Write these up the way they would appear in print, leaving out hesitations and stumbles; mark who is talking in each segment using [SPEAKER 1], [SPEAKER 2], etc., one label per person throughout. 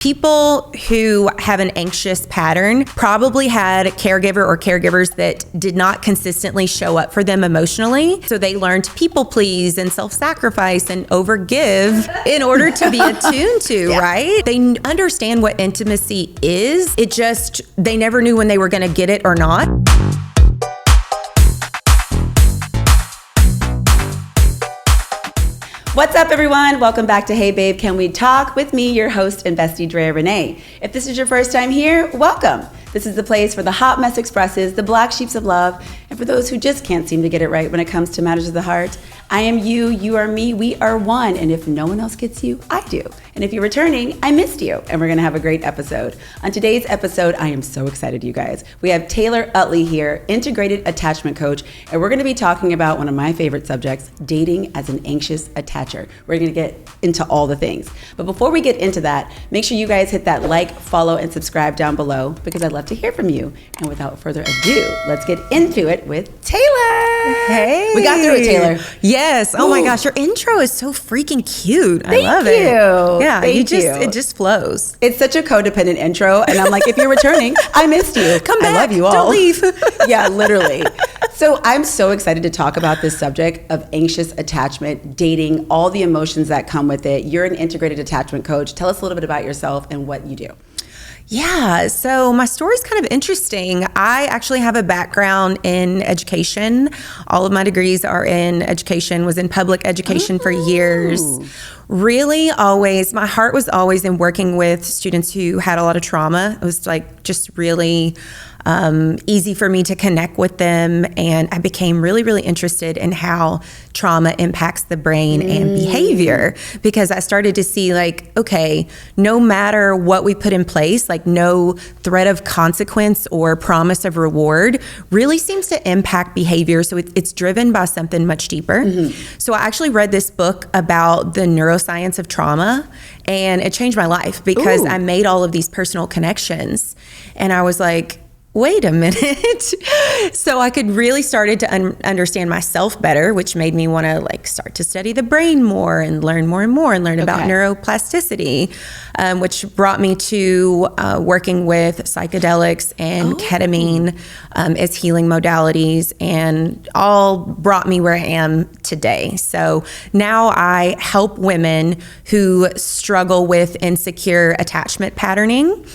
[SPEAKER 1] People who have an anxious pattern probably had a caregiver or caregivers that did not consistently show up for them emotionally. So they learned to people please and self-sacrifice and overgive in order to be attuned to, right? They understand what intimacy is. It just, they never knew when they were going to get it or not.
[SPEAKER 2] What's up, everyone? Welcome back to Hey Babe, Can We Talk? With me, your host and bestie, Drea Renee. If this is your first time here, welcome. This is the place where the hot mess expresses the black sheeps of love, and for those who just can't seem to get it right when it comes to matters of the heart, I am you, you are me, we are one, and if no one else gets you, I do. And if you're returning, I missed you, and we're gonna have a great episode. On today's episode, I am so excited, you guys. We have Taylor Utley here, integrated attachment coach, and we're gonna be talking about one of my favorite subjects, dating as an anxious attacher. We're gonna get into all the things. But before we get into that, make sure you guys hit that like, follow, and subscribe down below, because I'd love to hear from you. And without further ado, let's get into it with Taylor.
[SPEAKER 1] Hey.
[SPEAKER 2] We got through it, Taylor.
[SPEAKER 1] Yes. Oh my gosh, your intro is so freaking cute. I love it. Yeah, it just flows.
[SPEAKER 2] It's such a codependent intro, and I'm like, if you're returning, I missed you.
[SPEAKER 1] Come back.
[SPEAKER 2] I love you all.
[SPEAKER 1] Don't leave.
[SPEAKER 2] Yeah, literally. So I'm so excited to talk about this subject of anxious attachment, dating, all the emotions that come with it. You're an integrated attachment coach. Tell us a little bit about yourself and what you do.
[SPEAKER 1] Yeah, so my story's kind of interesting. I actually have a background in education. All of my degrees are in education, was in public education for years. Really always, my heart was always in working with students who had a lot of trauma. It was like just really easy for me to connect with them, and I became really, really interested in how trauma impacts the brain and behavior, because I started to see like, okay, no matter what we put in place, like no threat of consequence or promise of reward really seems to impact behavior. So it's driven by something much deeper. So I actually read this book about the neuroscience of trauma, and it changed my life because I made all of these personal connections, and I was like, wait a minute. So I could really started to understand myself better, which made me want to like start to study the brain more and learn more and more and learn about neuroplasticity, which brought me to working with psychedelics and ketamine as healing modalities, and all brought me where I am today. So now I help women who struggle with insecure attachment patterning.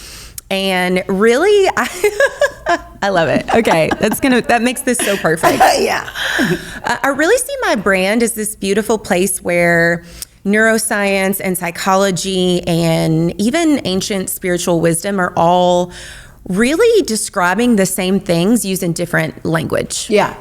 [SPEAKER 1] And really, I love it. Okay, that makes this so perfect.
[SPEAKER 2] Yeah.
[SPEAKER 1] I really see my brand as this beautiful place where neuroscience and psychology and even ancient spiritual wisdom are all really describing the same things using different language.
[SPEAKER 2] Yeah.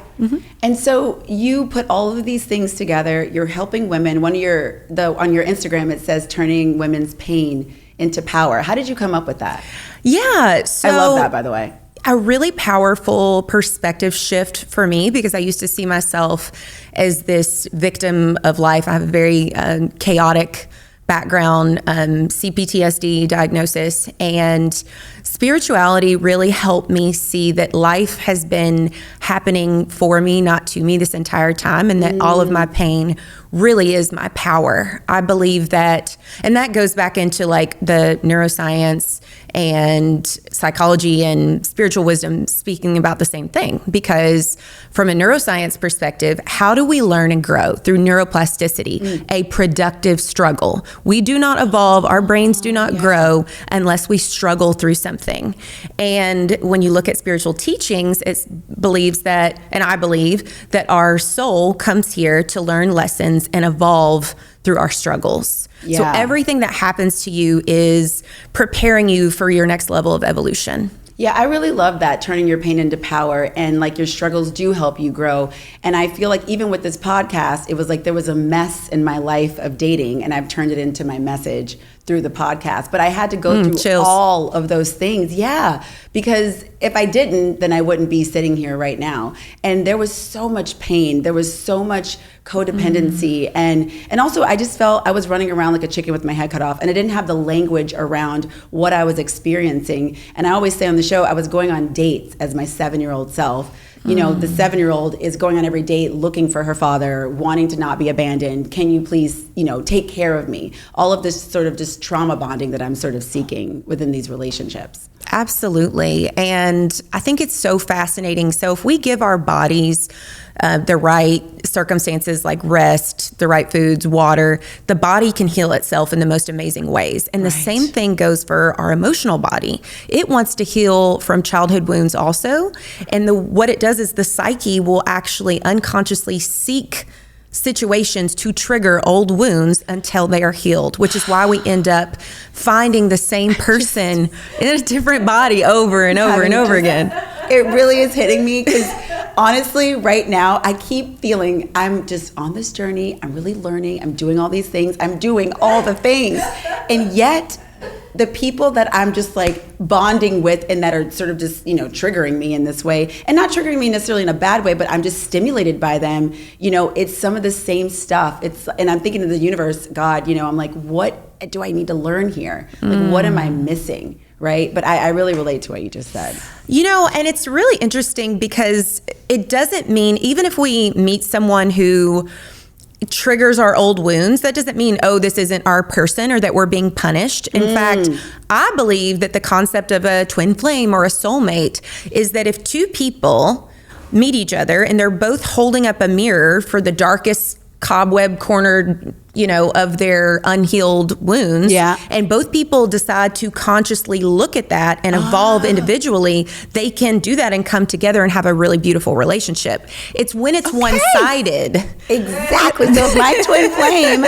[SPEAKER 2] And so you put all of these things together. You're helping women. On your Instagram, it says turning women's pain into power. How did you come up with that?
[SPEAKER 1] Yeah. So
[SPEAKER 2] I love that, by the way.
[SPEAKER 1] A really powerful perspective shift for me, because I used to see myself as this victim of life. I have a very chaotic background, CPTSD diagnosis, and spirituality really helped me see that life has been happening for me, not to me, this entire time, and that all of my pain really is my power. I believe that, and that goes back into like the neuroscience and psychology and spiritual wisdom speaking about the same thing, because from a neuroscience perspective, how do we learn and grow? Through neuroplasticity, a productive struggle. We do not evolve, our brains do not grow unless we struggle through something. And when you look at spiritual teachings, it believes that, and I believe that our soul comes here to learn lessons and evolve through our struggles.
[SPEAKER 2] Yeah.
[SPEAKER 1] So everything that happens to you is preparing you for your next level of evolution.
[SPEAKER 2] Yeah, I really love that, turning your pain into power, and like your struggles do help you grow. And I feel like even with this podcast, it was like there was a mess in my life of dating, and I've turned it into my message through the podcast. But I had to go through all of those things. Yeah, because if I didn't, then I wouldn't be sitting here right now. And there was so much pain. There was so much codependency. And also I just felt I was running around like a chicken with my head cut off, and I didn't have the language around what I was experiencing. And I always say on the show, I was going on dates as my 7-year-old self You know, the 7-year-old is going on every date looking for her father, wanting to not be abandoned. Can you please, you know, take care of me? All of this sort of just trauma bonding that I'm sort of seeking within these relationships.
[SPEAKER 1] Absolutely. And I think it's so fascinating. So if we give our bodies the right circumstances like rest, the right foods, water, the body can heal itself in the most amazing ways. And the same thing goes for our emotional body. It wants to heal from childhood wounds also. And what it does is the psyche will actually unconsciously seek situations to trigger old wounds until they are healed, which is why we end up finding the same person in a different body over and over and over again.
[SPEAKER 2] It really is hitting me because honestly, right now, I keep feeling I'm just on this journey. I'm really learning. I'm doing all these things. I'm doing all the things. And yet, the people that I'm just like bonding with and that are sort of just, you know, triggering me in this way, and not triggering me necessarily in a bad way, but I'm just stimulated by them. You know, it's some of the same stuff. And I'm thinking of the universe, God, you know, I'm like, what do I need to learn here? Like, what am I missing? Right? But I really relate to what you just said.
[SPEAKER 1] You know, and it's really interesting because it doesn't mean, even if we meet someone who triggers our old wounds, that doesn't mean, oh, this isn't our person or that we're being punished. In fact, I believe that the concept of a twin flame or a soulmate is that if two people meet each other and they're both holding up a mirror for the darkest cobweb cornered, you know, of their unhealed wounds, and both people decide to consciously look at that and evolve individually, they can do that and come together and have a really beautiful relationship. It's when it's one-sided.
[SPEAKER 2] Exactly. So if my twin flame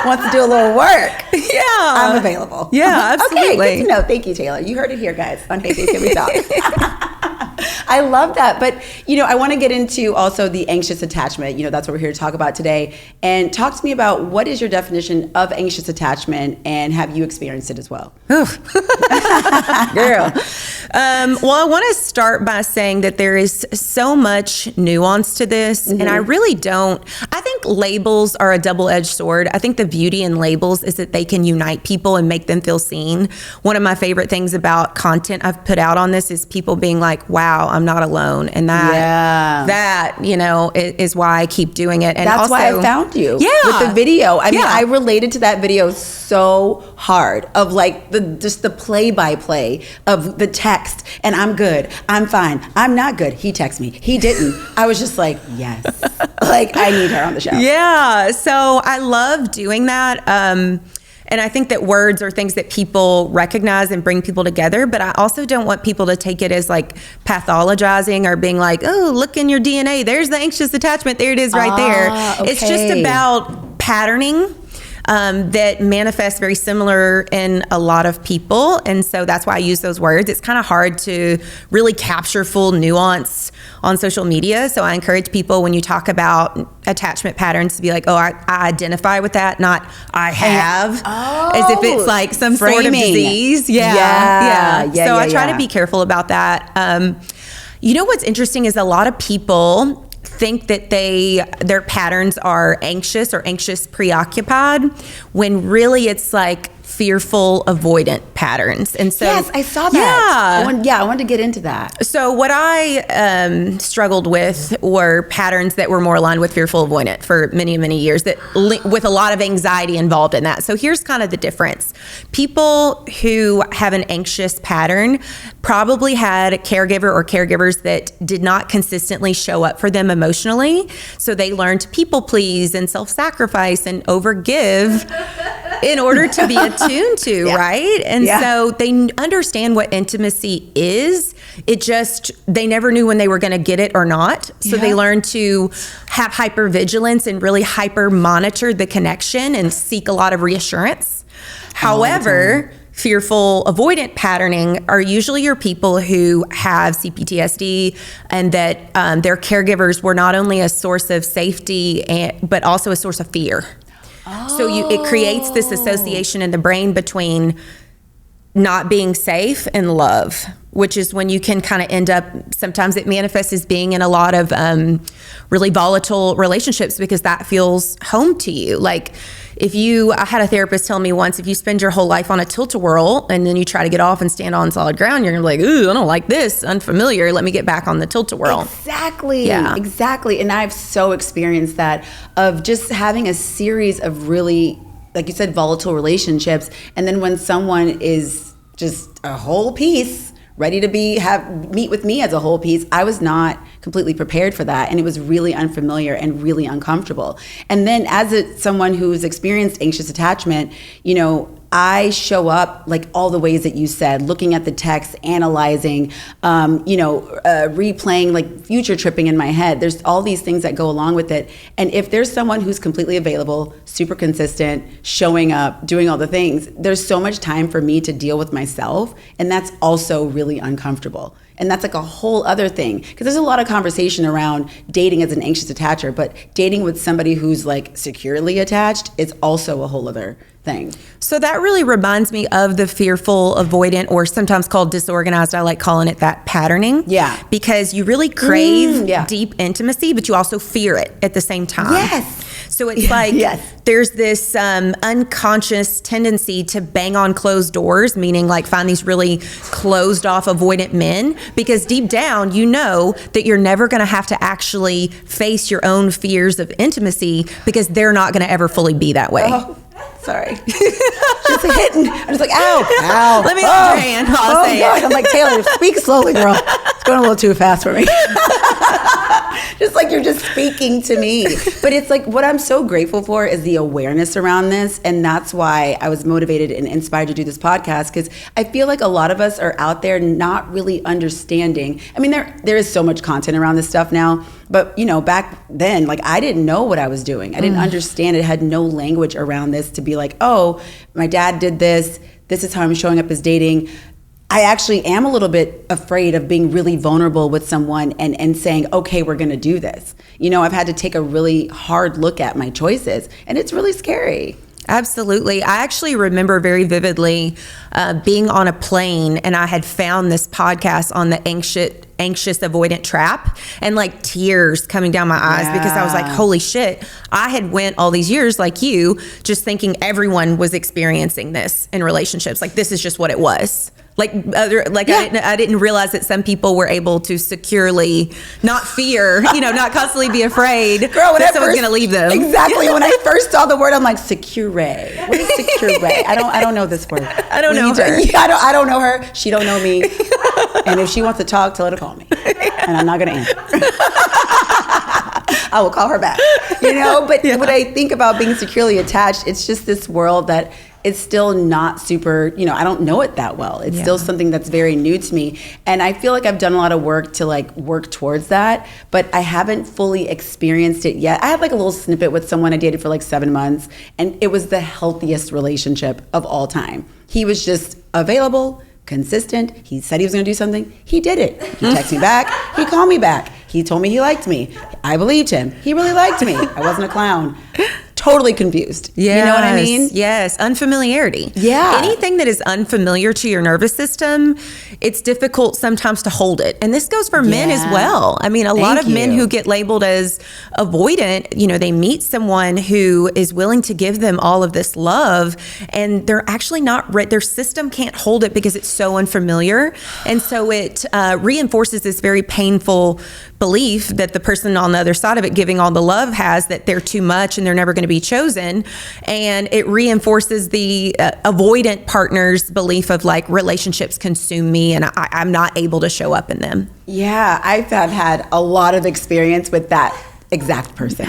[SPEAKER 2] wants to do a little work, I'm available.
[SPEAKER 1] Yeah, absolutely.
[SPEAKER 2] Okay, good to know. Thank you, Taylor. You heard it here, guys, on Hey Babe, Can We Talk? I love that. But, you know, I want to get into also the anxious attachment. You know, that's what we're here to talk about today. And talk to me about what is your definition of anxious attachment, and have you experienced it as well?
[SPEAKER 1] Girl. Well, I want to start by saying that there is so much nuance to this, and I really don't. I think labels are a double-edged sword. I think the beauty in labels is that they can unite people and make them feel seen. One of my favorite things about content I've put out on this is people being like, wow, I'm not alone. And that, you know, is why I keep doing it. And
[SPEAKER 2] that's
[SPEAKER 1] also,
[SPEAKER 2] why I found you with the video. I mean, I related to that video so hard, of like just the play-by-play of the text. And I'm good. I'm fine. I'm not good. He texted me. He didn't. I was just like, yes. Like, I need her on the show.
[SPEAKER 1] Yeah. So I love doing that. And I think that words are things that people recognize and bring people together, but I also don't want people to take it as like pathologizing or being like, oh, look in your DNA. There's the anxious attachment. There it is right there.
[SPEAKER 2] Okay.
[SPEAKER 1] It's just about patterning that manifests very similar in a lot of people. And so that's why I use those words. It's kind of hard to really capture full nuance on social media. So I encourage people, when you talk about attachment patterns, to be like, oh, I identify with that, not I have, as if it's like some sort of disease. So I try to be careful about that. You know, what's interesting is a lot of people think that their patterns are anxious or anxious preoccupied, when really it's like fearful avoidant patterns. And so
[SPEAKER 2] yes, I saw that. I wanted to get into that.
[SPEAKER 1] So what I struggled with were patterns that were more aligned with fearful avoidant for many, many years, that with a lot of anxiety involved in that. So here's kind of the difference. People who have an anxious pattern probably had a caregiver or caregivers that did not consistently show up for them emotionally. So they learned to people please and self-sacrifice and overgive in order to be attuned to, right? And so they understand what intimacy is. It just, they never knew when they were going to get it or not. So they learned to have hypervigilance and really hyper monitor the connection and seek a lot of reassurance. However, fearful avoidant patterning are usually your people who have CPTSD, and that their caregivers were not only a source of safety, but also a source of fear. So it creates this association in the brain between not being safe and love, which is when you can kind of end up, sometimes it manifests as being in a lot of really volatile relationships because that feels home to you. Like I had a therapist tell me once, if you spend your whole life on a tilt-a-whirl and then you try to get off and stand on solid ground, you're gonna be like, ooh, I don't like this, unfamiliar, let me get back on the tilt-a-whirl.
[SPEAKER 2] Exactly.
[SPEAKER 1] Yeah.
[SPEAKER 2] Exactly. And I've so experienced that, of just having a series of really, like you said, volatile relationships. And then when someone is just a whole piece, ready to meet with me as a whole piece, I was not completely prepared for that. And it was really unfamiliar and really uncomfortable. And then as someone who's experienced anxious attachment, I show up like all the ways that you said, looking at the text, analyzing, replaying, like future tripping in my head. There's all these things that go along with it. And if there's someone who's completely available, super consistent, showing up, doing all the things, there's so much time for me to deal with myself. And that's also really uncomfortable. And that's like a whole other thing. Because there's a lot of conversation around dating as an anxious attacher, but dating with somebody who's like securely attached is also a whole other thing.
[SPEAKER 1] So that really reminds me of the fearful, avoidant, or sometimes called disorganized. I like calling it that patterning.
[SPEAKER 2] Yeah.
[SPEAKER 1] Because you really crave deep intimacy, but you also fear it at the same time.
[SPEAKER 2] Yes.
[SPEAKER 1] So it's like there's this unconscious tendency to bang on closed doors, meaning like find these really closed off avoidant men, because deep down you know that you're never going to have to actually face your own fears of intimacy because they're not going to ever fully be that way.
[SPEAKER 2] Oh. Sorry. Just hitting. I'm just like, ow.
[SPEAKER 1] Let me hold your hand. I'll say it.
[SPEAKER 2] I'm like, Taylor, speak slowly, girl. It's going a little too fast for me. Just like you're just speaking to me. But it's like, what I'm so grateful for is the awareness around this. And that's why I was motivated and inspired to do this podcast, because I feel like a lot of us are out there not really understanding. I mean, there is so much content around this stuff now. But, back then, like, I didn't know what I was doing. I didn't understand it. Had no language around this to be like, oh, my dad did this. This is how I'm showing up as dating. I actually am a little bit afraid of being really vulnerable with someone and saying, okay, we're going to do this. I've had to take a really hard look at my choices, and it's really scary.
[SPEAKER 1] Absolutely. I actually remember very vividly being on a plane, and I had found this podcast on the anxious avoidant trap, and like tears coming down my eyes because I was like, holy shit, I had went all these years like you just thinking everyone was experiencing this in relationships. Like this is just what it was. I didn't realize that some people were able to securely not fear, not constantly be afraid that someone's going to leave them.
[SPEAKER 2] Exactly. When I first saw the word, I'm like, secure. What is secure? I don't know this word.
[SPEAKER 1] I don't know her.
[SPEAKER 2] I don't know her. She don't know me. And if she wants to talk, tell her to call me. And I'm not going to answer. I will call her back. But when I think about being securely attached, it's just this world that it's still not super, I don't know it that well. It's still something that's very new to me. And I feel like I've done a lot of work to like work towards that, but I haven't fully experienced it yet. I had like a little snippet with someone I dated for like 7 months, and it was the healthiest relationship of all time. He was just available, consistent. He said he was going to do something. He did it. He texted me back. He called me back. He told me he liked me. I believed him. He really liked me. I wasn't a clown. Totally confused.
[SPEAKER 1] Yes,
[SPEAKER 2] you know what I mean?
[SPEAKER 1] Yes. Unfamiliarity.
[SPEAKER 2] Yeah.
[SPEAKER 1] Anything that is unfamiliar to your nervous system, it's difficult sometimes to hold it. And this goes for men as well. I mean, a lot of men who get labeled as avoidant, they meet someone who is willing to give them all of this love, and they're actually not, their system can't hold it because it's so unfamiliar. And so it reinforces this very painful belief that the person on the other side of it giving all the love has, that they're too much and they're never going to be chosen. And it reinforces the avoidant partner's belief of like, relationships consume me and I'm not able to show up in them.
[SPEAKER 2] Yeah, I've had a lot of experience with that exact person,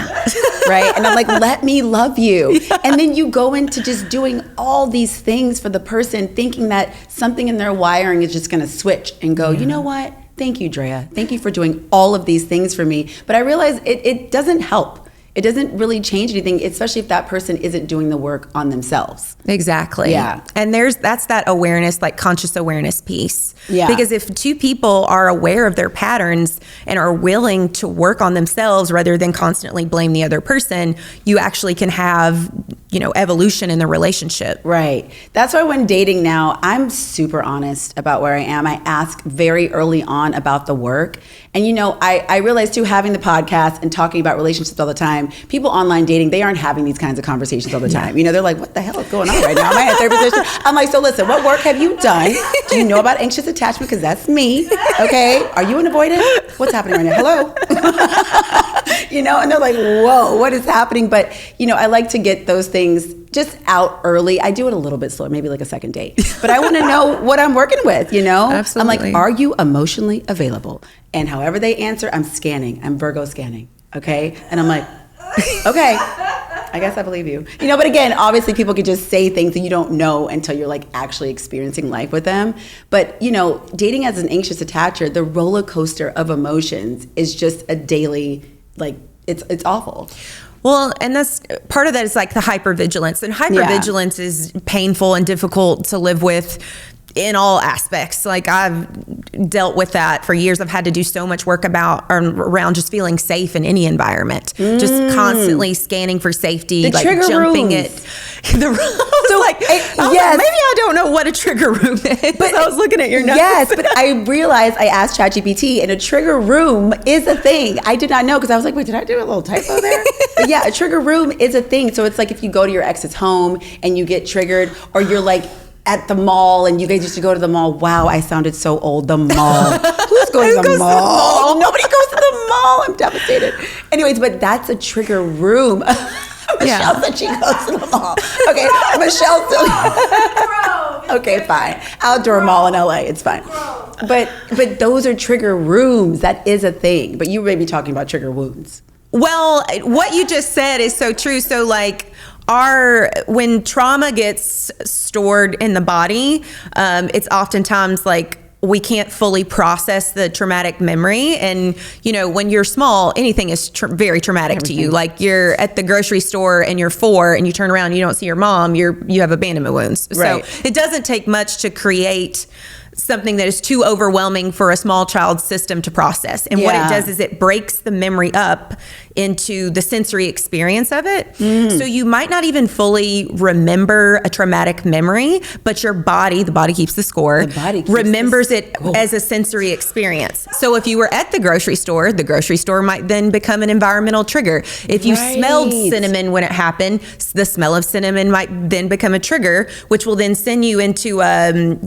[SPEAKER 2] right? And I'm like, let me love you. Yeah. And then you go into just doing all these things for the person, thinking that something in their wiring is just going to switch and go, you know what? Thank you, Drea. Thank you for doing all of these things for me. But I realize it doesn't help. it doesn't really change anything, especially if that person isn't doing the work on themselves.
[SPEAKER 1] Exactly.
[SPEAKER 2] Yeah.
[SPEAKER 1] And that's that awareness, like conscious awareness piece.
[SPEAKER 2] Yeah.
[SPEAKER 1] Because if two people are aware of their patterns and are willing to work on themselves rather than constantly blame the other person, you actually can have, evolution in the relationship.
[SPEAKER 2] Right. That's why when dating now, I'm super honest about where I am. I ask very early on about the work. And I realize too, having the podcast and talking about relationships all the time, people online dating, they aren't having these kinds of conversations all the time. They're like, what the hell is going on right now? Am I in a therapy session? I'm like, so listen, what work have you done? Do you know about anxious attachment? Because that's me. Okay. Are you an avoidant? What's happening right now? Hello? And they're like, whoa, what is happening? But, I like to get those things just out early. I do it a little bit slower, maybe like a second date. But I want to know what I'm working with,
[SPEAKER 1] Absolutely.
[SPEAKER 2] I'm like, are you emotionally available? And however they answer, I'm scanning. I'm Virgo scanning. Okay. And I'm like, okay, I guess I believe you. But again, obviously people could just say things that you don't know until you're like actually experiencing life with them. But, dating as an anxious attacher, the roller coaster of emotions is just a daily, like, it's awful.
[SPEAKER 1] Well, and that's part of that is like the hypervigilance, and hypervigilance is painful and difficult to live with in all aspects. Like I've dealt with that for years. I've had to do so much work around just feeling safe in any environment, just constantly scanning for safety,
[SPEAKER 2] the
[SPEAKER 1] like
[SPEAKER 2] trigger
[SPEAKER 1] jumping
[SPEAKER 2] rooms.
[SPEAKER 1] it. Yes. Maybe I don't know what a trigger room is. But I was looking at your notes.
[SPEAKER 2] Yes, but I realized I asked ChatGPT, and a trigger room is a thing. I did not know because I was like, wait, did I do a little typo there? But yeah, a trigger room is a thing. So it's like if you go to your ex's home and you get triggered, or you're like at the mall and you guys used to go to the mall. Wow, I sounded so old. The mall. Who's going to the mall? Nobody goes to the mall. I'm devastated. Anyways, but that's a trigger room. Michelle said she goes to the mall. Okay, Michelle still. Okay, fine. Outdoor mall in LA, it's fine. But those are trigger rooms. That is a thing. But you may be talking about trigger wounds.
[SPEAKER 1] Well, what you just said is so true. So like when trauma gets stored in the body, it's oftentimes like we can't fully process the traumatic memory. And, when you're small, anything is very traumatic to you. Like you're at the grocery store and you're 4 and you turn around and you don't see your mom, you have abandonment wounds.
[SPEAKER 2] Right.
[SPEAKER 1] So it doesn't take much to create something that is too overwhelming for a small child's system to process. And what it does is it breaks the memory up into the sensory experience of it. So you might not even fully remember a traumatic memory, but your body, the body keeps the score, remembers it as a sensory experience. So if you were at the grocery store might then become an environmental trigger. If you smelled cinnamon when it happened, the smell of cinnamon might then become a trigger, which will then send you into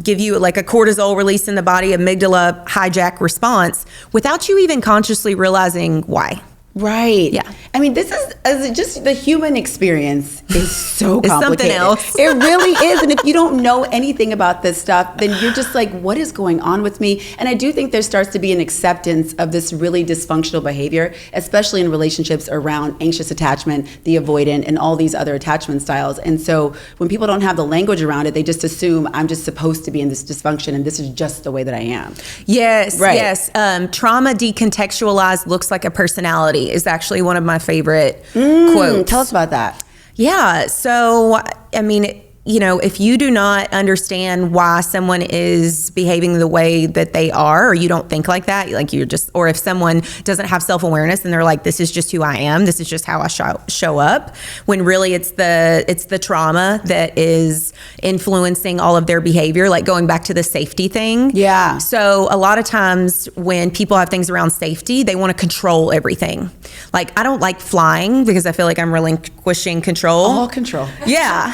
[SPEAKER 1] give you like a cortisol release in the body, amygdala hijack response, without you even consciously realizing why.
[SPEAKER 2] Right.
[SPEAKER 1] Yeah.
[SPEAKER 2] I mean, this is just the human experience is so
[SPEAKER 1] It's
[SPEAKER 2] complicated.
[SPEAKER 1] something else.
[SPEAKER 2] It really is. And if you don't know anything about this stuff, then you're just like, what is going on with me? And I do think there starts to be an acceptance of this really dysfunctional behavior, especially in relationships around anxious attachment, the avoidant, and all these other attachment styles. And so when people don't have the language around it, they just assume I'm just supposed to be in this dysfunction and this is just the way that I am.
[SPEAKER 1] Yes.
[SPEAKER 2] Right.
[SPEAKER 1] Yes. Trauma decontextualized looks like a personality is actually one of my favorite quotes.
[SPEAKER 2] Tell us about that.
[SPEAKER 1] Yeah. So, I mean, if you do not understand why someone is behaving the way that they are, or you don't think like that, like or if someone doesn't have self-awareness and they're like, this is just who I am, this is just how I show up, when really it's the trauma that is influencing all of their behavior, like going back to the safety thing.
[SPEAKER 2] Yeah.
[SPEAKER 1] So a lot of times when people have things around safety, they want to control everything. Like, I don't like flying because I feel like I'm relinquishing control.
[SPEAKER 2] All control.
[SPEAKER 1] Yeah.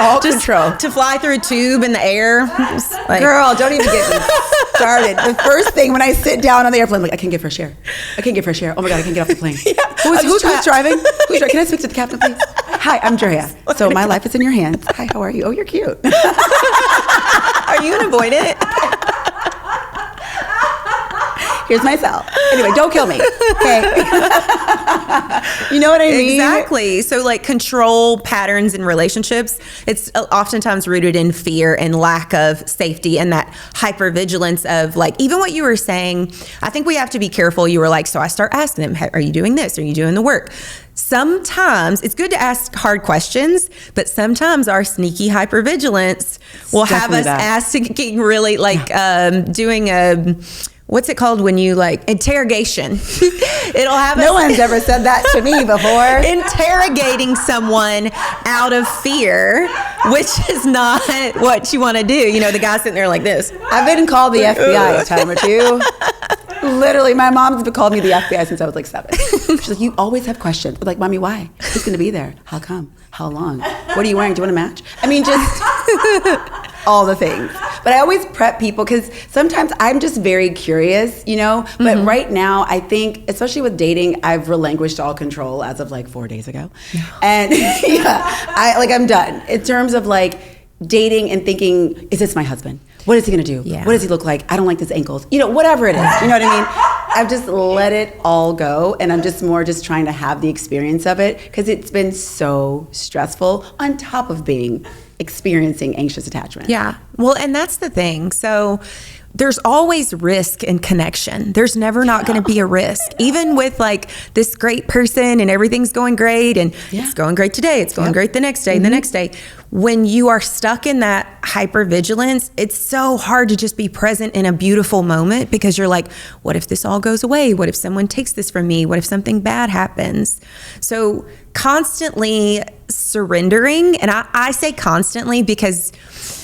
[SPEAKER 2] All control.
[SPEAKER 1] To fly through a tube in the air. Like,
[SPEAKER 2] girl, don't even get me started. The first thing when I sit down on the airplane, I'm like, I can't get fresh air. I can't get fresh air. Oh my God, I can't get off the plane. Who's driving? Who's driving? Can I speak to the captain, please? Hi, I'm Drea. So my life is in your hands. Hi, how are you? Oh, you're cute.
[SPEAKER 1] Are you an avoidant?
[SPEAKER 2] Here's my cell. Anyway, don't kill me. Okay. You know what I mean?
[SPEAKER 1] Exactly. So like control patterns in relationships, it's oftentimes rooted in fear and lack of safety and that hypervigilance of like, even what you were saying, I think we have to be careful. You were like, so I start asking them, are you doing this? Are you doing the work? sometimes it's good to ask hard questions, but sometimes our sneaky hypervigilance will have us asking really like doing a, what's it called when you like interrogation? It'll have
[SPEAKER 2] no one's ever said that to me before.
[SPEAKER 1] Interrogating someone out of fear, which is not what you want to do. You know, the guy sitting there like this.
[SPEAKER 2] I've been called the FBI a time or two. Literally, my mom's been called me the FBI since I was like 7. She's like, you always have questions. I'm like, Mommy, why? Who's going to be there? How come? How long? What are you wearing? Do you want a match? I mean, just all the things. But I always prep people because sometimes I'm just very curious, you know? But right now, I think, especially with dating, I've relinquished all control as of like 4 days ago. And I'm done. In terms of like dating and thinking, is this my husband? What is he gonna do?
[SPEAKER 1] Yeah.
[SPEAKER 2] What does he look like? I don't like his ankles. You know, whatever it is. You know what I mean? I've just let it all go, and I'm just trying to have the experience of it because it's been so stressful on top of experiencing anxious attachment.
[SPEAKER 1] Yeah. Well, and that's the thing. So there's always risk in connection. There's never not going to be a risk. Even with like this great person and everything's going great and it's going great today, it's going great the next day, the next day. When you are stuck in that hypervigilance, it's so hard to just be present in a beautiful moment because you're like, what if this all goes away? What if someone takes this from me? What if something bad happens? So constantly surrendering, and I say constantly because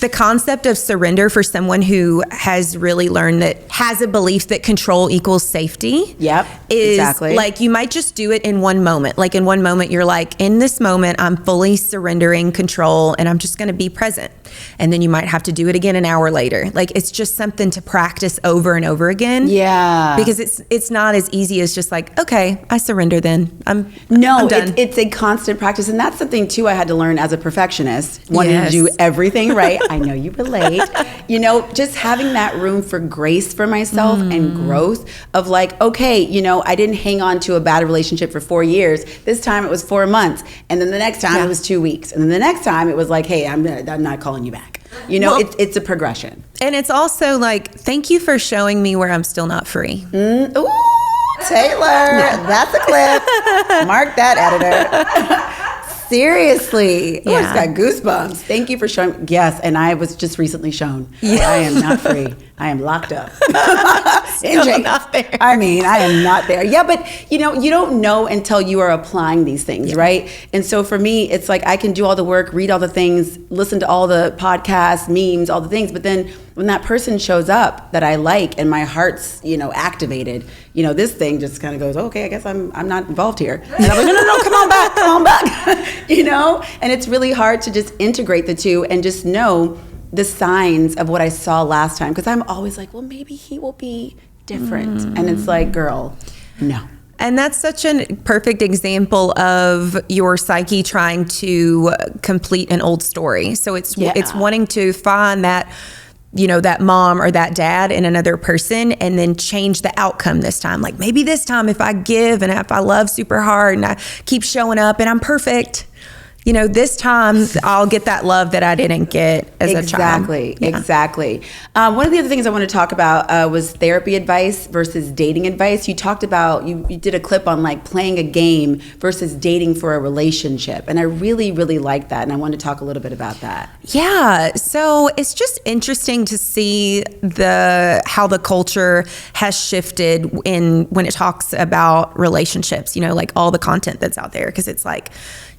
[SPEAKER 1] the concept of surrender for someone who has really learned that has a belief that control equals safety.
[SPEAKER 2] Yep,
[SPEAKER 1] is
[SPEAKER 2] exactly.
[SPEAKER 1] Like you might just do it in one moment. Like in one moment, you're like, in this moment, I'm fully surrendering control and I'm just going to be present. And then you might have to do it again an hour later. Like it's just something to practice over and over again.
[SPEAKER 2] Yeah.
[SPEAKER 1] Because it's not as easy as just like, okay, I surrender then. I'm done.
[SPEAKER 2] It's a constant practice. And that's something too I had to learn as a perfectionist, wanting to do everything right. I know you relate. You know, just having that room for grace for myself and growth of like, okay, you know, I didn't hang on to a bad relationship for 4 years. This time it was 4 months. And then the next time it was 2 weeks. And then the next time it was like, hey, I'm not calling you back. You know, it's a progression.
[SPEAKER 1] And it's also like, thank you for showing me where I'm still not free.
[SPEAKER 2] Ooh, Taylor, that's a clip. Mark that, editor. Seriously. Ooh, I just got goosebumps. Thank you for showing. Yes, and I was just recently shown. Yeah. I am not free. I am locked up.
[SPEAKER 1] Not there.
[SPEAKER 2] I mean, I am not there. Yeah, but you know, you don't know until you are applying these things, right? And so for me, it's like I can do all the work, read all the things, listen to all the podcasts, memes, all the things, but then when that person shows up that I like and my heart's, you know, activated, you know, this thing just kind of goes, okay, I guess I'm not involved here. And I'm like, no, come on back. You know? And it's really hard to just integrate the two and just know the signs of what I saw last time. Because I'm always like, well, maybe he will be different. And it's like, girl, no.
[SPEAKER 1] And that's such a perfect example of your psyche trying to complete an old story. So it's wanting to find that, you know, that mom or that dad in another person and then change the outcome this time. Like maybe this time if I give and if I love super hard and I keep showing up and I'm perfect, you know, this time I'll get that love that I didn't get as a child.
[SPEAKER 2] Exactly. One of the other things I want to talk about was therapy advice versus dating advice. You talked about, you did a clip on like playing a game versus dating for a relationship. And I really, really like that. And I want to talk a little bit about that.
[SPEAKER 1] Yeah. So it's just interesting to see how the culture has shifted when it talks about relationships, you know, like all the content that's out there. Because it's like,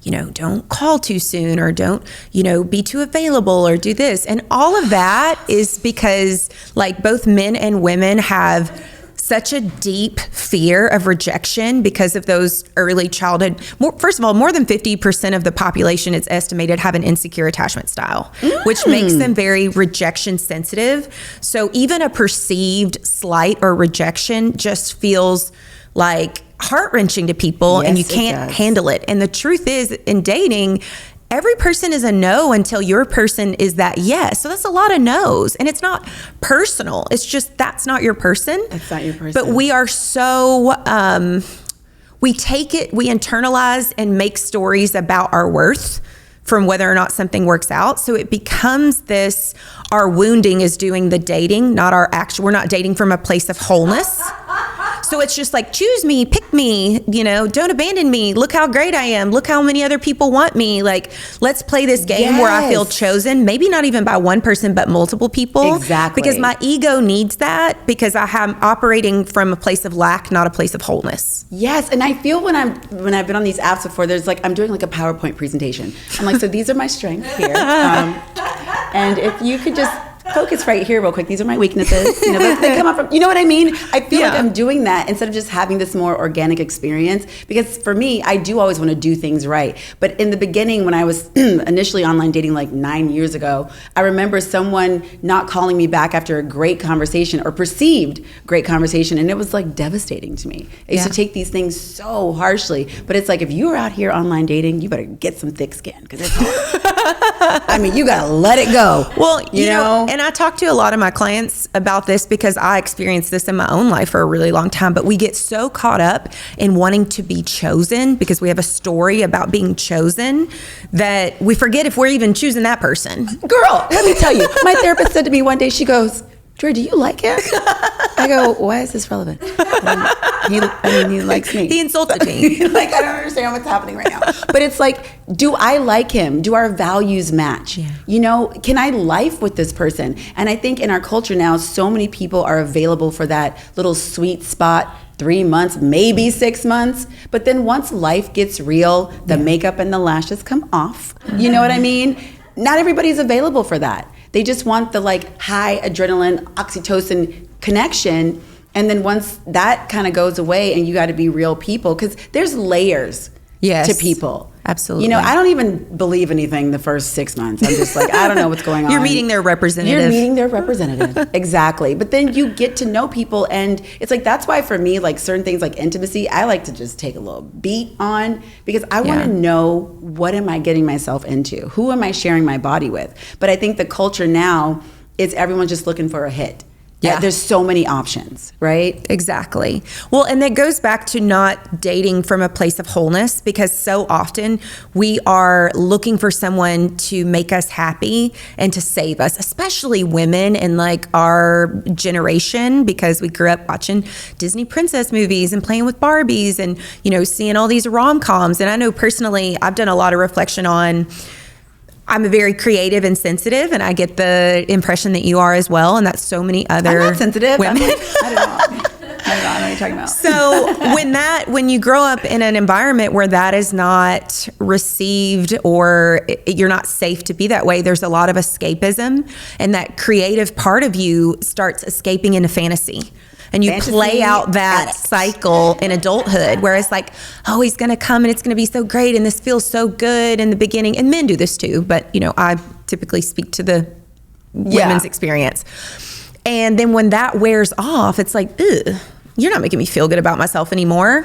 [SPEAKER 1] you know, don't call too soon or don't, you know, be too available or do this. And all of that is because like both men and women have such a deep fear of rejection because of those early childhood. First of all, more than 50% of the population, it's estimated, have an insecure attachment style, which makes them very rejection sensitive. So even a perceived slight or rejection just feels like heart-wrenching to people, and you can't handle it. And the truth is, in dating, every person is a no until your person is that yes. So that's a lot of no's, and it's not personal. It's just that's not your person.
[SPEAKER 2] That's not your person.
[SPEAKER 1] But we are so we take it, we internalize and make stories about our worth from whether or not something works out. So it becomes this, our wounding is doing the dating, not our actual, we're not dating from a place of wholeness. So it's just like, choose me, pick me, don't abandon me. Look how great I am. Look how many other people want me. Like, let's play this game where I feel chosen, maybe not even by one person, but multiple people.
[SPEAKER 2] Exactly.
[SPEAKER 1] Because my ego needs that, because I'm operating from a place of lack, not a place of wholeness.
[SPEAKER 2] Yes, and I feel when I've been on these apps before, there's like, I'm doing like a PowerPoint presentation. I'm like, so these are my strengths here. And if you could just focus right here real quick. These are my weaknesses. They come up from, you know what I mean? I feel like I'm doing that instead of just having this more organic experience. Because for me, I do always want to do things right. But in the beginning, when I was initially online dating like 9 years ago, I remember someone not calling me back after a great conversation or perceived great conversation. And it was like devastating to me. I used to take these things so harshly. But it's like, if you are out here online dating, you better get some thick skin, because it's hard. I mean, you got to let it go.
[SPEAKER 1] Well, you know, and I talk to a lot of my clients about this because I experienced this in my own life for a really long time, but we get so caught up in wanting to be chosen because we have a story about being chosen that we forget if we're even choosing that person.
[SPEAKER 2] Girl, let me tell you, my therapist said to me one day, she goes, Drea, do you like him? I go, why is this relevant? He likes me.
[SPEAKER 1] He insulted me.
[SPEAKER 2] Like, I don't understand what's happening right now. But it's like, do I like him? Do our values match?
[SPEAKER 1] Yeah.
[SPEAKER 2] You know, can I life with this person? And I think in our culture now, so many people are available for that little sweet spot, 3 months, maybe 6 months. But then once life gets real, the makeup and the lashes come off. You know what I mean? Not everybody's available for that. They just want the like high adrenaline, oxytocin connection. And then once that kind of goes away and you got to be real people, because there's layers to people.
[SPEAKER 1] Absolutely.
[SPEAKER 2] You know, I don't even believe anything the first 6 months. I'm just like, I don't know what's going on.
[SPEAKER 1] You're meeting their representative.
[SPEAKER 2] You're meeting their representative. Exactly. But then you get to know people, and it's like, that's why for me, like certain things like intimacy, I like to just take a little beat on, because I want to know, what am I getting myself into? Who am I sharing my body with? But I think the culture now is everyone's just looking for a hit. Yeah. There's so many options, right?
[SPEAKER 1] Exactly. Well, and that goes back to not dating from a place of wholeness, because so often we are looking for someone to make us happy and to save us, especially women in like our generation, because we grew up watching Disney princess movies and playing with Barbies and, you know, seeing all these rom-coms. And I know personally, I've done a lot of reflection on, I'm very creative and sensitive, and I get the impression that you are as well, and that's so many other
[SPEAKER 2] I'm not sensitive.
[SPEAKER 1] women.
[SPEAKER 2] I don't know. I don't know what you're talking about.
[SPEAKER 1] So when you grow up in an environment where that is not received, or you're not safe to be that way, there's a lot of escapism, and that creative part of you starts escaping into fantasy. And you play out that cycle in adulthood, where it's like, oh, he's going to come and it's going to be so great and this feels so good in the beginning. And men do this too, but you know, I typically speak to the women's experience. And then when that wears off, it's like, ugh, you're not making me feel good about myself anymore.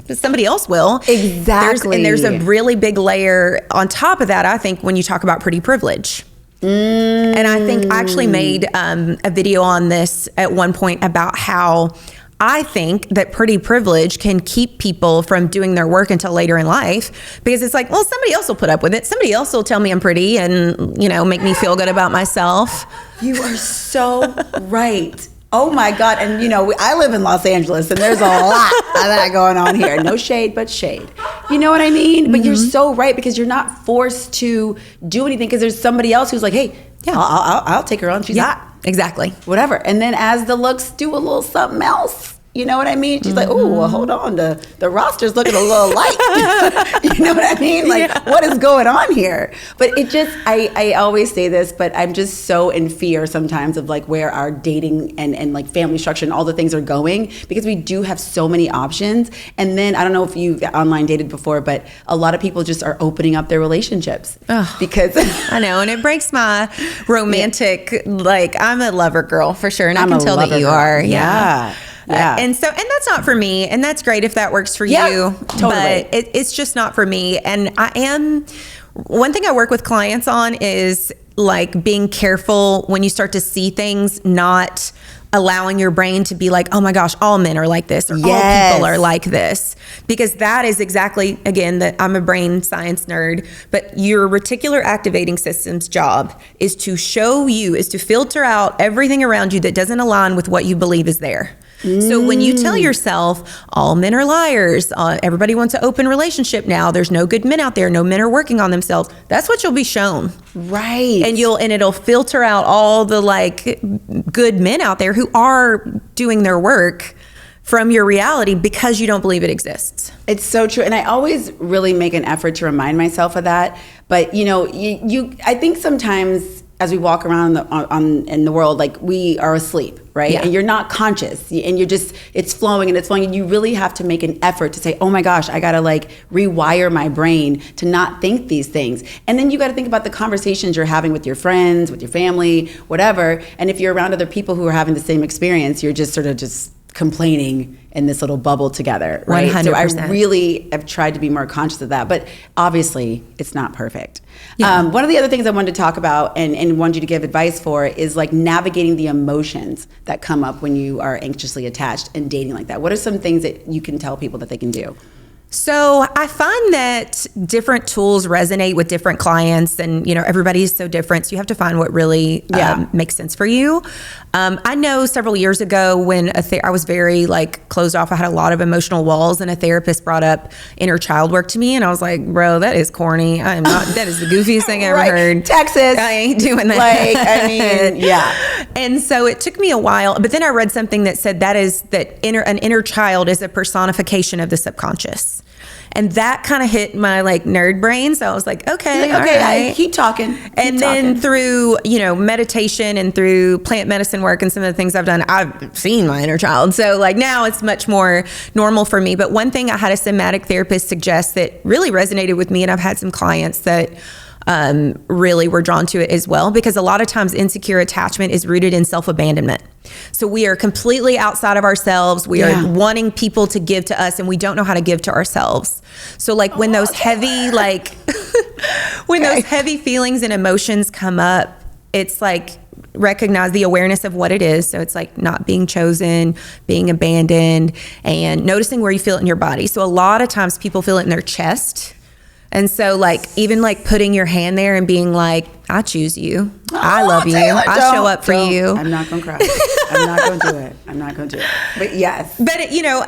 [SPEAKER 1] Somebody else will.
[SPEAKER 2] Exactly.
[SPEAKER 1] There's a really big layer on top of that, I think, when you talk about pretty privilege. And I think I actually made a video on this at one point about how I think that pretty privilege can keep people from doing their work until later in life, because it's like, well, somebody else will put up with it. Somebody else will tell me I'm pretty and, you know, make me feel good about myself.
[SPEAKER 2] You are so right. Oh my God. And you know, I live in Los Angeles, and there's a lot of that going on here. No shade, but shade. You know what I mean? But you're so right, because you're not forced to do anything, because there's somebody else who's like, hey, I'll take her on. She's hot.
[SPEAKER 1] Exactly.
[SPEAKER 2] Whatever. And then as the looks do a little something else. You know what I mean? She's like, oh, well, hold on. The roster's looking a little light. You know what I mean? Like, what is going on here? But it just, I always say this, but I'm just so in fear sometimes of like where our dating and like family structure and all the things are going, because we do have so many options. And then I don't know if you've online dated before, but a lot of people just are opening up their relationships. Because
[SPEAKER 1] I know, and it breaks my romantic, like, I'm a lover girl for sure. And I can tell that you are.
[SPEAKER 2] Yeah.
[SPEAKER 1] And that's not for me, and that's great if that works for you.
[SPEAKER 2] Totally.
[SPEAKER 1] But it's just not for me. And one thing I work with clients on is like being careful when you start to see things, not allowing your brain to be like, oh my gosh, all men are like this, or all people are like this. Because that is exactly, again, that I'm a brain science nerd, but your reticular activating system's job is to filter out everything around you that doesn't align with what you believe is there. So when you tell yourself all men are liars, everybody wants an open relationship now, there's no good men out there, no men are working on themselves, that's what you'll be shown.
[SPEAKER 2] Right.
[SPEAKER 1] And it'll filter out all the like good men out there who are doing their work from your reality because you don't believe it exists.
[SPEAKER 2] It's so true. And I always really make an effort to remind myself of that. But, I think sometimes as we walk around in the world, like we are asleep, right?
[SPEAKER 1] Yeah.
[SPEAKER 2] And you're not conscious and it's flowing and it's flowing. And you really have to make an effort to say, oh my gosh, I got to like rewire my brain to not think these things. And then you got to think about the conversations you're having with your friends, with your family, whatever. And if you're around other people who are having the same experience, you're just sort of just complaining in this little bubble together, right?
[SPEAKER 1] 100%.
[SPEAKER 2] So I really have tried to be more conscious of that, but obviously it's not perfect.
[SPEAKER 1] Yeah.
[SPEAKER 2] One of the other things I wanted to talk about and wanted you to give advice for is like navigating the emotions that come up when you are anxiously attached and dating like that. What are some things that you can tell people that they can do?
[SPEAKER 1] So I find that different tools resonate with different clients, and everybody's so different. So you have to find what really makes sense for you. I know several years ago when I was very like closed off, I had a lot of emotional walls, and a therapist brought up inner child work to me, and I was like, bro, that is corny. I am not. That is the goofiest thing I ever heard.
[SPEAKER 2] Texas,
[SPEAKER 1] I ain't doing that.
[SPEAKER 2] Like, I mean, yeah.
[SPEAKER 1] And so it took me a while, but then I read something that said an inner child is a personification of the subconscious. And that kind of hit my like nerd brain. So I was like, okay, all right.
[SPEAKER 2] Keep talking.
[SPEAKER 1] Then through, meditation and through plant medicine work and some of the things I've done, I've seen my inner child. So like now it's much more normal for me. But one thing I had a somatic therapist suggest that really resonated with me, and I've had some clients that really were drawn to it as well, because a lot of times insecure attachment is rooted in self-abandonment. So we are completely outside of ourselves. We are wanting people to give to us, and we don't know how to give to ourselves. So like when those heavy, those heavy feelings and emotions come up, it's like recognize the awareness of what it is. So it's like not being chosen, being abandoned, and noticing where you feel it in your body. So a lot of times people feel it in their chest. And so like even like putting your hand there and being like, I choose you. I love you.
[SPEAKER 2] Taylor,
[SPEAKER 1] I show up for you.
[SPEAKER 2] I'm not going to cry. I'm not going to do it. I'm not going to do it. But yes.
[SPEAKER 1] But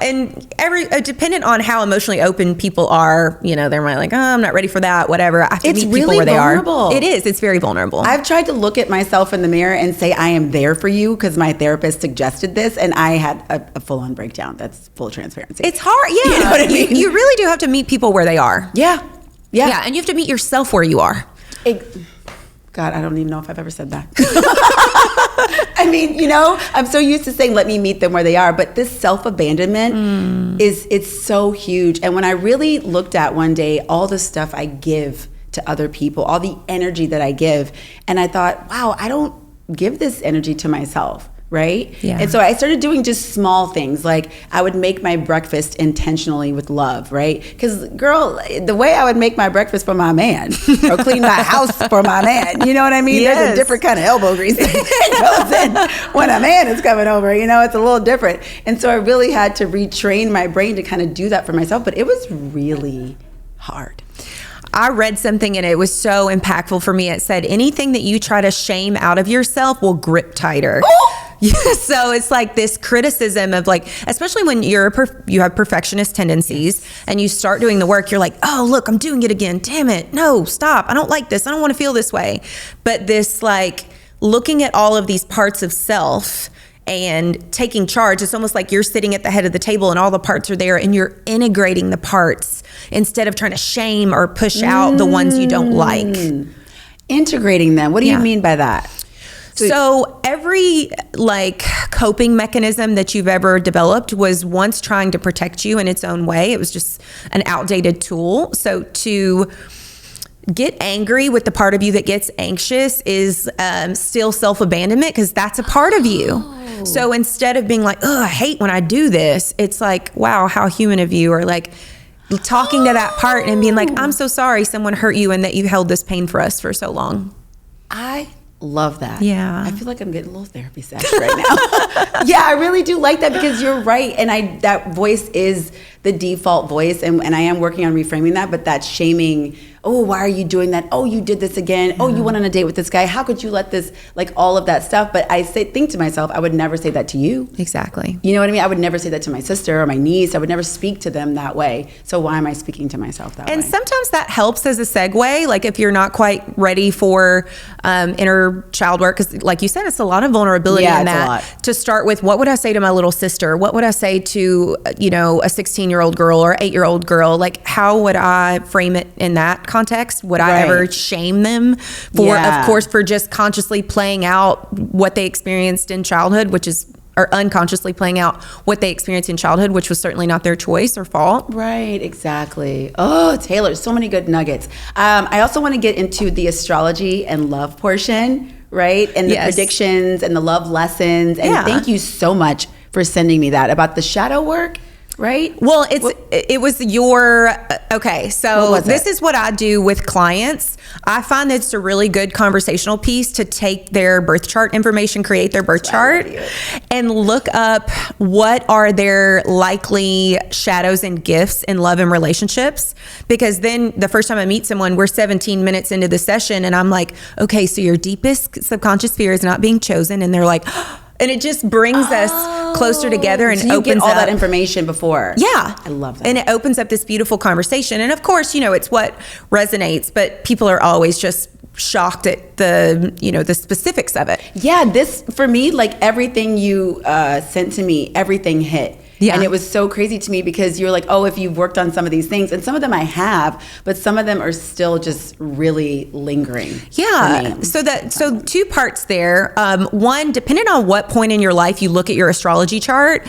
[SPEAKER 1] and dependent on how emotionally open people are, they're like, oh, I'm not ready for that, whatever. I have to meet people where they are. It is. It's very vulnerable.
[SPEAKER 2] I've tried to look at myself in the mirror and say, I am there for you, because my therapist suggested this, and I had a full-on breakdown. That's full transparency.
[SPEAKER 1] It's hard. Yeah.
[SPEAKER 2] You know what I mean?
[SPEAKER 1] You really do have to meet people where they are.
[SPEAKER 2] Yeah.
[SPEAKER 1] Yeah, and you have to meet yourself where you are.
[SPEAKER 2] God, I don't even know if I've ever said that. I mean, I'm so used to saying, let me meet them where they are. But this self-abandonment it's so huge. And when I really looked at one day all the stuff I give to other people, all the energy that I give, and I thought, wow, I don't give this energy to myself. Right?
[SPEAKER 1] Yeah.
[SPEAKER 2] And so I started doing just small things, like I would make my breakfast intentionally with love, right? Because girl, the way I would make my breakfast for my man or clean my house for my man, you know what I mean?
[SPEAKER 1] Yes.
[SPEAKER 2] There's a different kind of elbow grease that goes in when a man is coming over, it's a little different. And so I really had to retrain my brain to kind of do that for myself, but it was really hard.
[SPEAKER 1] I read something and it was so impactful for me. It said, anything that you try to shame out of yourself will grip tighter.
[SPEAKER 2] Oh!
[SPEAKER 1] So it's like this criticism of like, especially when you have perfectionist tendencies and you start doing the work, you're like, oh, look, I'm doing it again. Damn it. No, stop. I don't like this. I don't want to feel this way. But this like looking at all of these parts of self and taking charge, it's almost like you're sitting at the head of the table and all the parts are there and you're integrating the parts instead of trying to shame or push out the ones you don't like.
[SPEAKER 2] Integrating them. What do you mean by that?
[SPEAKER 1] So every like coping mechanism that you've ever developed was once trying to protect you in its own way. It was just an outdated tool. So to get angry with the part of you that gets anxious is still self-abandonment, because that's a part of you. So instead of being like, oh, I hate when I do this, it's like, wow, how human of you, or like talking to that part and being like, I'm so sorry someone hurt you and that you held this pain for us for so long.
[SPEAKER 2] I love that.
[SPEAKER 1] Yeah.
[SPEAKER 2] I feel like I'm getting a little therapy session right now. Yeah, I really do like that, because you're right. And that voice is the default voice. And I am working on reframing that, but that shaming oh, why are you doing that? Oh, you did this again. Oh, you went on a date with this guy. How could you let this, like all of that stuff? But I think to myself, I would never say that to you.
[SPEAKER 1] Exactly.
[SPEAKER 2] You know what I mean? I would never say that to my sister or my niece. I would never speak to them that way. So why am I speaking to myself that way?
[SPEAKER 1] And sometimes that helps as a segue, like if you're not quite ready for inner child work, because like you said, it's a lot of vulnerability in that. A lot. To start with, what would I say to my little sister? What would I say to, you know, a 16-year-old girl or 8-year-old girl? Like, how would I frame it in that context? Would I ever shame them for, of course, for just consciously playing out what they experienced in childhood, which is, or unconsciously playing out what they experienced in childhood, which was certainly not their choice or fault.
[SPEAKER 2] Right, exactly. Oh, Taylor, so many good nuggets. I also want to get into the astrology and love portion, right? And the predictions and the love lessons. And thank you so much for sending me that about the shadow work. Right?
[SPEAKER 1] Well, it was your, okay, so this is what I do with clients. I find that it's a really good conversational piece to take their birth chart information, create their birth chart, and look up what are their likely shadows and gifts in love and relationships. Because then the first time I meet someone, we're 17 minutes into the session and I'm like, okay, so your deepest subconscious fear is not being chosen. And they're like, and it just brings us closer together and
[SPEAKER 2] so you
[SPEAKER 1] opens
[SPEAKER 2] get all
[SPEAKER 1] up
[SPEAKER 2] that information before.
[SPEAKER 1] Yeah.
[SPEAKER 2] I love that.
[SPEAKER 1] And it opens up this beautiful conversation. And of course, you know, it's what resonates, but people are always just shocked at the, you know, the specifics of it.
[SPEAKER 2] Yeah, this, for me, like everything you sent to me, everything hit. Yeah. And it was so crazy to me because you're like, oh, if you've worked on some of these things, and some of them I have, but some of them are still just really lingering.
[SPEAKER 1] Yeah. So 2 parts there. One, depending on what point in your life you look at your astrology chart,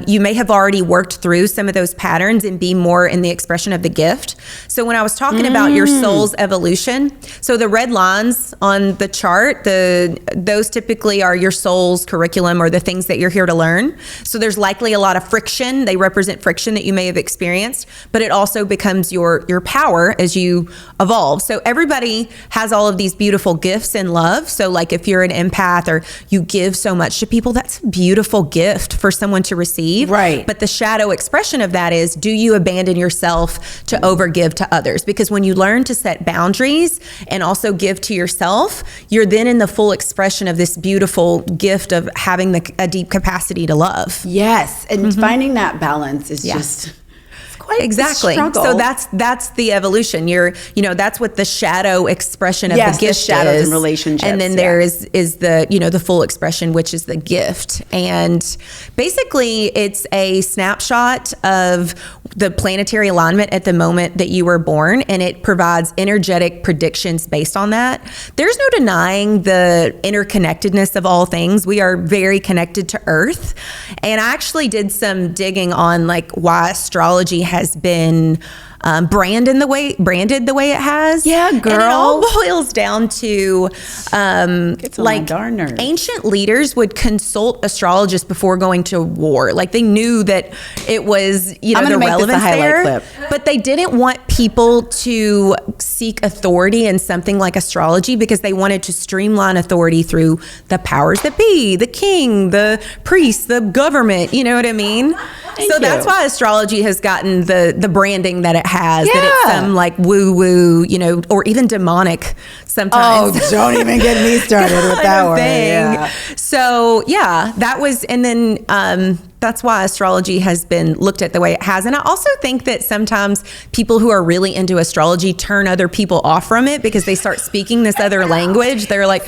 [SPEAKER 1] you may have already worked through some of those patterns and be more in the expression of the gift. So when I was talking about your soul's evolution, so the red lines on the chart, those typically are your soul's curriculum or the things that you're here to learn. So there's likely a lot of friction. They represent friction that you may have experienced, but it also becomes your power as you evolve. So everybody has all of these beautiful gifts in love. So like if you're an empath or you give so much to people, that's a beautiful gift for someone to receive.
[SPEAKER 2] Right.
[SPEAKER 1] But the shadow expression of that is, do you abandon yourself to overgive to others? Because when you learn to set boundaries and also give to yourself, you're then in the full expression of this beautiful gift of having a deep capacity to love.
[SPEAKER 2] Yes. And finding that balance is just quite
[SPEAKER 1] exactly. So that's the evolution. That's what the shadow expression of the gift
[SPEAKER 2] the shadows
[SPEAKER 1] is.
[SPEAKER 2] And relationships.
[SPEAKER 1] And then there is the, the full expression, which is the gift. And basically it's a snapshot of the planetary alignment at the moment that you were born, and it provides energetic predictions based on that. There's no denying the interconnectedness of all things. We are very connected to Earth. And I actually did some digging on like why astrology has been branded the way it has.
[SPEAKER 2] Yeah, girl.
[SPEAKER 1] And it all boils down to
[SPEAKER 2] like darn nerves.
[SPEAKER 1] Ancient leaders would consult astrologists before going to war. Like they knew that it was, the relevance there. Clip. But they didn't want people to seek authority in something like astrology because they wanted to streamline authority through the powers that be, the king, the priest, the government, you know what I mean? So that's why astrology has gotten the branding that it has, that it's some like woo-woo, or even demonic sometimes.
[SPEAKER 2] Oh, don't even get me started with that one. Yeah.
[SPEAKER 1] So that was, and then that's why astrology has been looked at the way it has. And I also think that sometimes people who are really into astrology turn other people off from it because they start speaking this other language. They're like,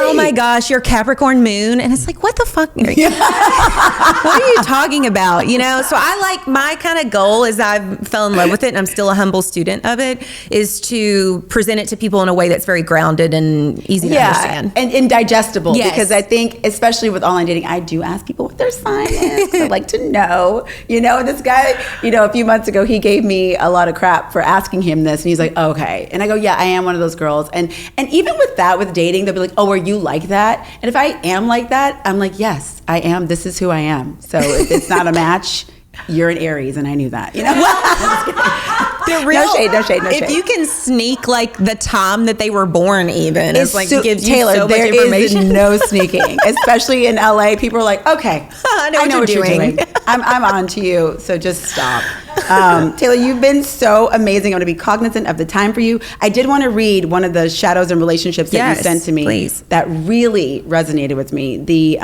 [SPEAKER 1] oh my gosh, you're Capricorn moon. And it's like, what the fuck? What are you talking about? So I like, my kind of goal is I fell in love with it and I'm still a humble student of it, is to present it to people in a way that's very grounded and easy to understand.
[SPEAKER 2] And digestible. Yes. Because I think, especially with online dating, I do ask people what their sign is. I'd like to know, this guy, a few months ago, he gave me a lot of crap for asking him this. And he's like, okay. And I go, yeah, I am one of those girls. And even with that, with dating, they'll be like, oh, are you like that? And if I am like that, I'm like, yes, I am. This is who I am. So if it's not a match, you're an Aries, and I knew that. No shade.
[SPEAKER 1] If you can sneak like the time that they were born, even it's like gives you
[SPEAKER 2] Taylor,
[SPEAKER 1] so much information.
[SPEAKER 2] Is no sneaking, especially in LA. People are like, okay,
[SPEAKER 1] I know what you're doing.
[SPEAKER 2] I'm on to you, so just stop. Taylor, you've been so amazing. I'm going to be cognizant of the time for you. I did want to read one of the shadows and relationships that you sent to me.
[SPEAKER 1] Please.
[SPEAKER 2] That really resonated with me. The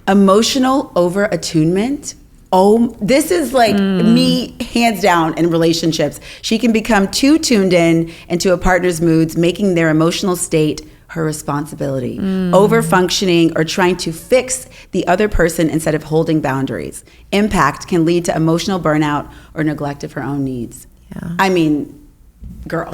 [SPEAKER 2] emotional over-attunement. Oh, this is like me hands down in relationships. She can become too tuned in into a partner's moods, making their emotional state her responsibility, over-functioning or trying to fix the other person instead of holding boundaries. Impact can lead to emotional burnout or neglect of her own needs.
[SPEAKER 1] Yeah.
[SPEAKER 2] I mean, girl.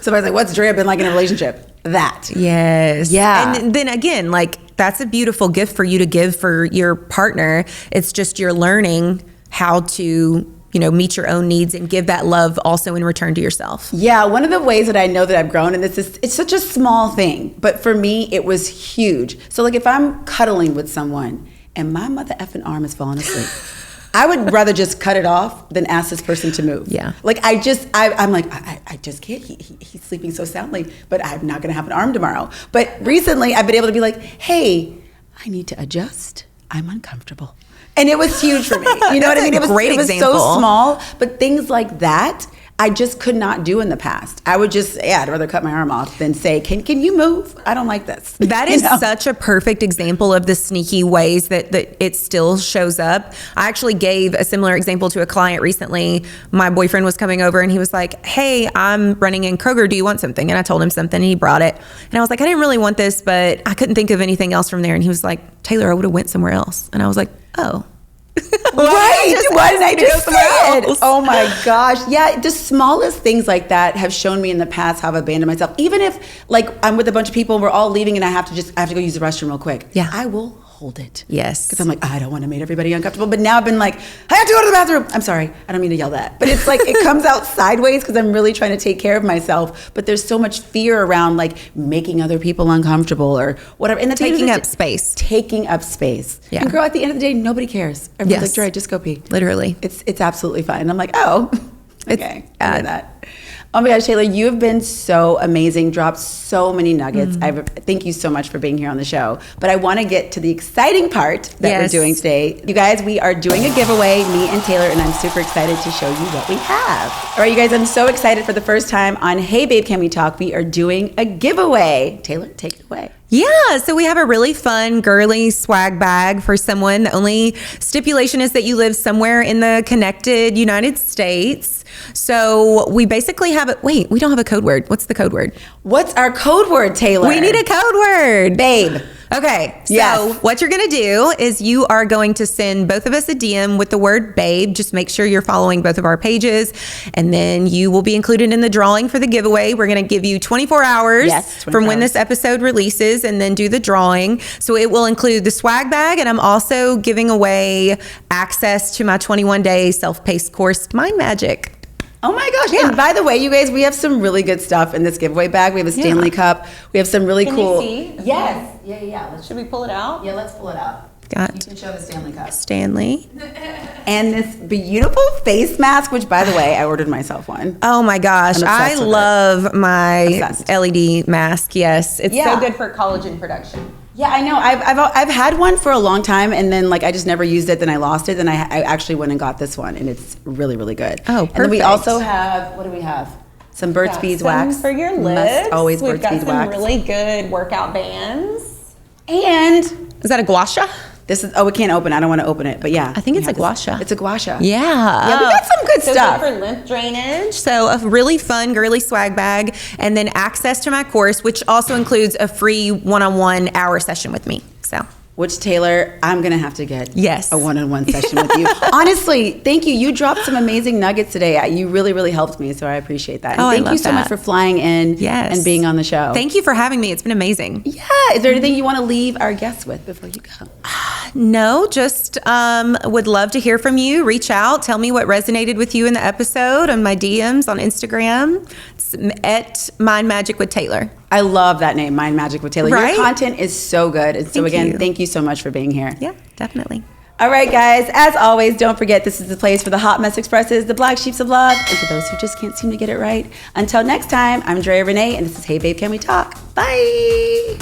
[SPEAKER 2] Somebody's like, what's Drea been like in a relationship? That.
[SPEAKER 1] Yes.
[SPEAKER 2] Yeah.
[SPEAKER 1] And then again, like, that's a beautiful gift for you to give for your partner. It's just you're learning how to, meet your own needs and give that love also in return to yourself.
[SPEAKER 2] Yeah, one of the ways that I know that I've grown, and it's such a small thing, but for me, it was huge. So like if I'm cuddling with someone and my mother effing arm is falling asleep, I would rather just cut it off than ask this person to move.
[SPEAKER 1] Yeah.
[SPEAKER 2] Like I'm like, I just can't, he's sleeping so soundly, but I'm not gonna have an arm tomorrow. But recently I've been able to be like, hey, I need to adjust, I'm uncomfortable. And it was huge for me. You know what I mean? It was so small, but things like that, I just could not do in the past. I would just, I'd rather cut my arm off than say, can you move? I don't like this.
[SPEAKER 1] That is such a perfect example of the sneaky ways that it still shows up. I actually gave a similar example to a client recently. My boyfriend was coming over and he was like, hey, I'm running in Kroger. Do you want something? And I told him something and he brought it. And I was like, I didn't really want this, but I couldn't think of anything else from there. And he was like, Taylor, I would have went somewhere else. And I was like, oh.
[SPEAKER 2] Why did I just say it? Oh my gosh. Yeah, the smallest things like that have shown me in the past how I've abandoned myself. Even if like I'm with a bunch of people and we're all leaving and I have to go use the restroom real quick.
[SPEAKER 1] Yeah.
[SPEAKER 2] I will hold it.
[SPEAKER 1] Yes.
[SPEAKER 2] Because I'm like, I don't want to make everybody uncomfortable. But now I've been like, I have to go to the bathroom. I'm sorry. I don't mean to yell that. But it's like, it comes out sideways because I'm really trying to take care of myself. But there's so much fear around like making other people uncomfortable or whatever. And
[SPEAKER 1] taking up space.
[SPEAKER 2] Taking up space.
[SPEAKER 1] Yeah.
[SPEAKER 2] And girl, at the end of the day, nobody cares. Everyone's like, Drea, just go pee.
[SPEAKER 1] Literally.
[SPEAKER 2] It's absolutely fine. And I'm like, oh, okay. I know that. Oh my gosh, Taylor, you have been so amazing, dropped so many nuggets. Thank you so much for being here on the show. But I want to get to the exciting part that we're doing today. You guys, we are doing a giveaway, me and Taylor, and I'm super excited to show you what we have. All right, you guys, I'm so excited for the first time on Hey Babe, Can We Talk? We are doing a giveaway. Taylor, take it away.
[SPEAKER 1] Yeah, so we have a really fun girly swag bag for someone. The only stipulation is that you live somewhere in the connected United States. So we basically have wait, we don't have a code word. What's the code word?
[SPEAKER 2] What's our code word, Taylor?
[SPEAKER 1] We need a code word.
[SPEAKER 2] Babe.
[SPEAKER 1] Okay, so what you're going to do is you are going to send both of us a DM with the word babe. Just make sure you're following both of our pages, and then you will be included in the drawing for the giveaway. We're going to give you 24 hours from when this episode releases and then do the drawing. So it will include the swag bag, and I'm also giving away access to my 21-day self-paced course, Mind Magic.
[SPEAKER 2] Oh my gosh. Yeah. And by the way, you guys, we have some really good stuff in this giveaway bag. We have a Stanley Cup. We have some really cool.
[SPEAKER 1] Can you see?
[SPEAKER 2] Yes. Yeah.
[SPEAKER 1] Should we pull it out?
[SPEAKER 2] Yeah, let's pull it out.
[SPEAKER 1] Got
[SPEAKER 2] You can show the Stanley Cup.
[SPEAKER 1] Stanley.
[SPEAKER 2] And this beautiful face mask, which by the way, I ordered myself one.
[SPEAKER 1] Oh my gosh. I love my LED mask. Yes. It's so good for collagen production.
[SPEAKER 2] Yeah, I know. I've had one for a long time, and then like I just never used it. Then I lost it. Then I actually went and got this one, and it's really, really good.
[SPEAKER 1] Oh, perfect.
[SPEAKER 2] And then we also have, what do we have? Some Burt's Bees wax
[SPEAKER 1] for your lips.
[SPEAKER 2] Must always Burt's Bees wax.
[SPEAKER 1] We've got some really good workout bands.
[SPEAKER 2] And
[SPEAKER 1] is that a gua sha?
[SPEAKER 2] This is, we can't open. I don't want to open it, but yeah.
[SPEAKER 1] I think it's a gua sha.
[SPEAKER 2] It's a gua sha.
[SPEAKER 1] Yeah.
[SPEAKER 2] Yeah, we got some good stuff.
[SPEAKER 1] Good for lymph drainage. So a really fun girly swag bag, and then access to my course, which also includes a free one-on-one hour session with me. So.
[SPEAKER 2] Which, Taylor, I'm going to have to get a one-on-one session with you. Honestly, thank you. You dropped some amazing nuggets today. You really, really helped me, so I appreciate that. And thank you so much for flying in and being on the show.
[SPEAKER 1] Thank you for having me. It's been amazing.
[SPEAKER 2] Yeah. Is there anything you want to leave our guests with before you go?
[SPEAKER 1] No, just would love to hear from you. Reach out. Tell me what resonated with you in the episode on my DMs on Instagram. It's at Mind Magic with Taylor.
[SPEAKER 2] I love that name, Mind Magic with Taylor. Right? Your content is so good. And so again, thank you so much for being here.
[SPEAKER 1] Yeah, definitely.
[SPEAKER 2] All right, guys. As always, don't forget this is the place for the hot mess expresses, the black sheeps of love, and for those who just can't seem to get it right. Until next time, I'm Drea Renee, and this is Hey Babe, Can We Talk? Bye.